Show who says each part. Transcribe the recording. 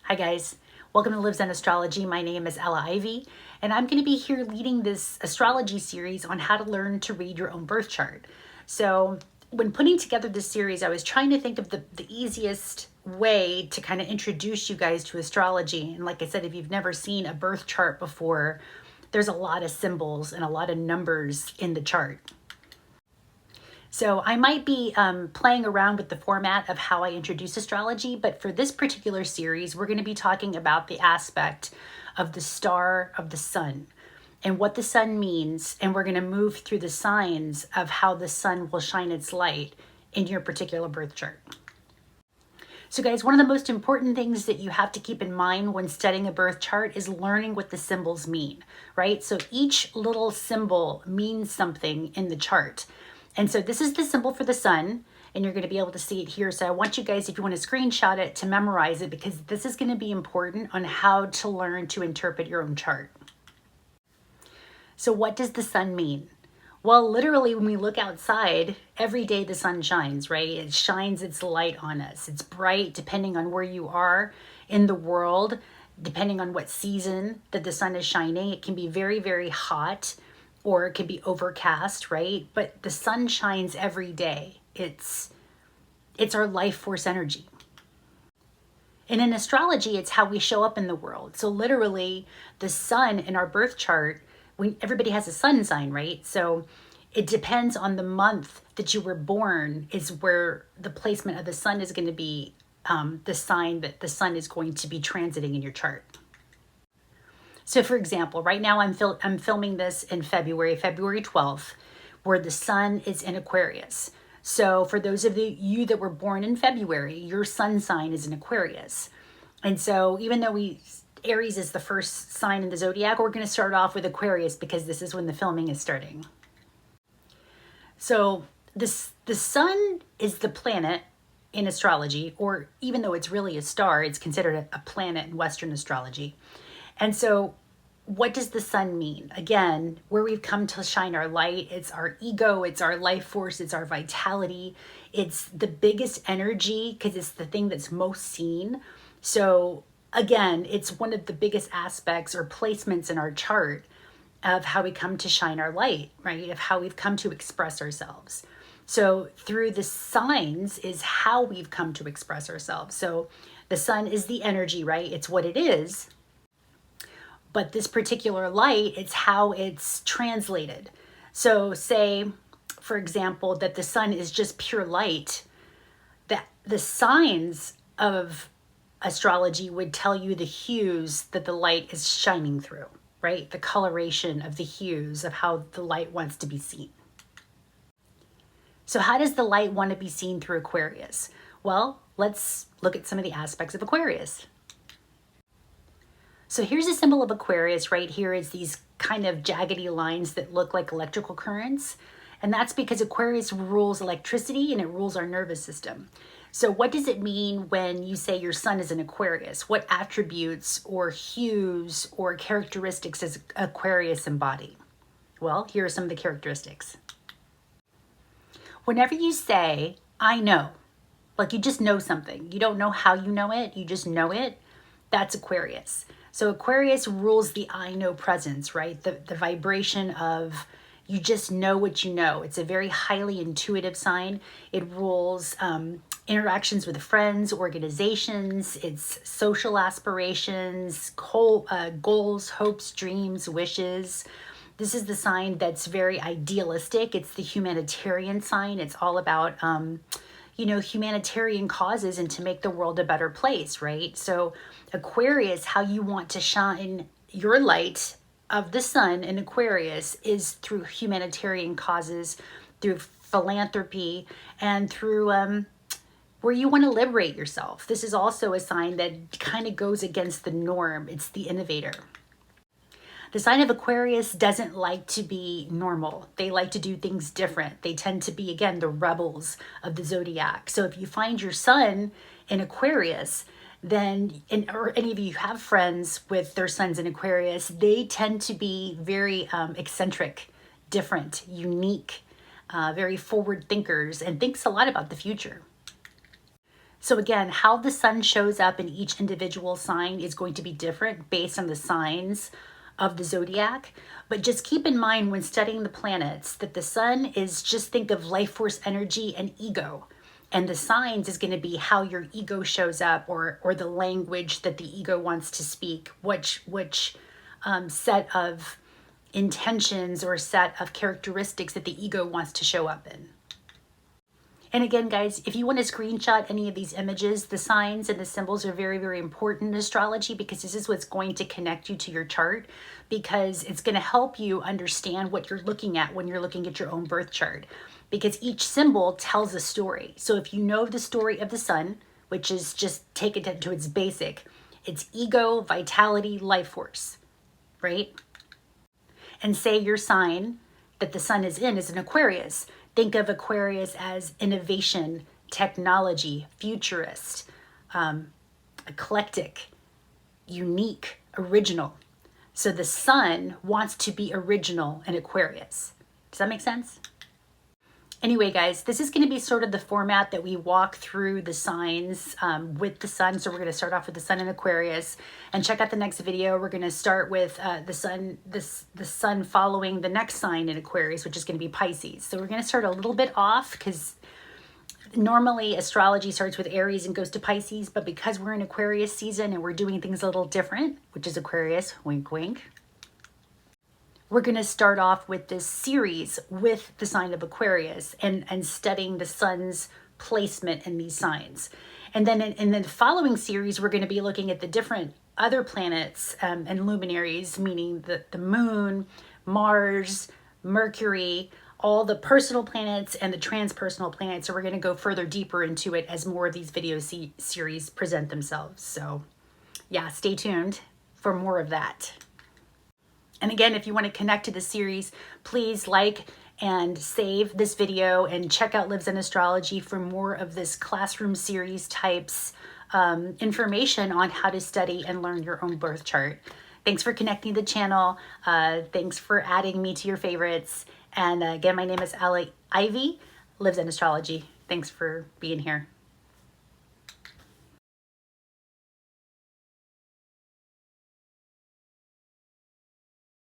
Speaker 1: Hi guys, welcome to Livzenastrology. My name is Ella Ivy, and I'm going to be here leading this astrology series on how to learn to read your own birth chart. So when putting together this series, I was trying to think of the easiest way to kind of introduce you guys to astrology. And like I said, if you've never seen a birth chart before, there's a lot of symbols and a lot of numbers in the chart. So I might be playing around with the format of how I introduce astrology, but for this particular series, we're going to be talking about the aspect of the star of the sun and what the sun means, and we're going to move through the signs of how the sun will shine its light in your particular birth chart. So guys, one of the most important things that you have to keep in mind when studying a birth chart is learning what the symbols mean, right? So each little symbol means something in the chart. And so this is the symbol for the sun, and you're going to be able to see it here. So I want you guys, if you want to screenshot it, to memorize it, because this is going to be important on how to learn to interpret your own chart. So what does the sun mean? Well, literally, when we look outside, every day the sun shines, right? It shines its light on us. It's bright depending on where you are in the world, depending on what season that the sun is shining. It can be very, very hot, or it can be overcast, right? But the sun shines every day. It's our life force energy. And in astrology, it's how we show up in the world. So literally, the sun in our birth chart, everybody has a sun sign, right? So it depends on the month that you were born is where the placement of the sun is going to be the sign that the sun is going to be transiting in your chart. So for example, right now I'm filming this in February 12th, where the sun is in Aquarius. So for those of you that were born in February, your sun sign is in Aquarius. And so even though Aries is the first sign in the zodiac, we're going to start off with Aquarius because this is when the filming is starting. So the sun is the planet in astrology, or even though it's really a star, it's considered a planet in Western astrology. And so what does the sun mean? Again, where we've come to shine our light, it's our ego, it's our life force, it's our vitality. It's the biggest energy because it's the thing that's most seen. So again, it's one of the biggest aspects or placements in our chart of how we come to shine our light, right? Of how we've come to express ourselves. So through the signs is how we've come to express ourselves. So the sun is the energy, right? It's what it is. But this particular light, it's how it's translated. So say, for example, that the sun is just pure light, that the signs of astrology would tell you the hues that the light is shining through, right? The coloration of the hues of how the light wants to be seen. So how does the light want to be seen through Aquarius? Well, let's look at some of the aspects of Aquarius. So here's a symbol of Aquarius right here. It's these kind of jaggedy lines that look like electrical currents. And that's because Aquarius rules electricity and it rules our nervous system. So what does it mean when you say your sun is in Aquarius? What attributes or hues or characteristics does Aquarius embody? Well, here are some of the characteristics. Whenever you say, I know, like you just know something, you don't know how you know it, you just know it, that's Aquarius. So Aquarius rules the I know presence, right? The vibration of you just know what you know. It's a very highly intuitive sign. It rules interactions with friends, organizations, its social aspirations, goals, hopes, dreams, wishes. This is the sign that's very idealistic. It's the humanitarian sign. It's all about humanitarian causes and to make the world a better place, right? So Aquarius, how you want to shine your light of the sun in Aquarius is through humanitarian causes, through philanthropy, and through where you want to liberate yourself. This is also a sign that kind of goes against the norm. It's the innovator. The sign of Aquarius doesn't like to be normal. They like to do things different. They tend to be, again, the rebels of the zodiac. So if you find your sun in Aquarius, then, or any of you have friends with their suns in Aquarius, they tend to be very eccentric, different, unique, very forward thinkers, and thinks a lot about the future. So again, how the sun shows up in each individual sign is going to be different based on the signs of the zodiac. But just keep in mind when studying the planets that the sun is, just think of life force energy and ego. And the signs is going to be how your ego shows up, or the language that the ego wants to speak, which set of intentions or set of characteristics that the ego wants to show up in. And again, guys, if you want to screenshot any of these images, the signs and the symbols are very, very important in astrology, because this is what's going to connect you to your chart, because it's going to help you understand what you're looking at when you're looking at your own birth chart, because each symbol tells a story. So if you know the story of the sun, which is, just take it to its basic, it's ego, vitality, life force, right? And say your sign that the sun is in is an Aquarius. Think of Aquarius as innovation, technology, futurist, eclectic, unique, original. So the sun wants to be original in Aquarius. Does that make sense? Anyway, guys, this is going to be sort of the format that we walk through the signs with the sun. So we're going to start off with the sun in Aquarius, and check out the next video. We're going to start with the sun following the next sign in Aquarius, which is going to be Pisces. So we're going to start a little bit off, because normally astrology starts with Aries and goes to Pisces, but because we're in Aquarius season and we're doing things a little different, which is Aquarius, wink, wink, we're going to start off with this series with the sign of Aquarius and studying the sun's placement in these signs. And then in the following series, we're going to be looking at the different other planets and luminaries, meaning the moon, Mars, Mercury, all the personal planets and the transpersonal planets. So we're going to go further deeper into it as more of these video series present themselves. So yeah, stay tuned for more of that. And again, if you want to connect to the series, please like and save this video and check out Livzenastrology for more of this classroom series types information on how to study and learn your own birth chart. Thanks for connecting to the channel. Thanks for adding me to your favorites. And again, my name is Ivy, Livzenastrology. Thanks for being here.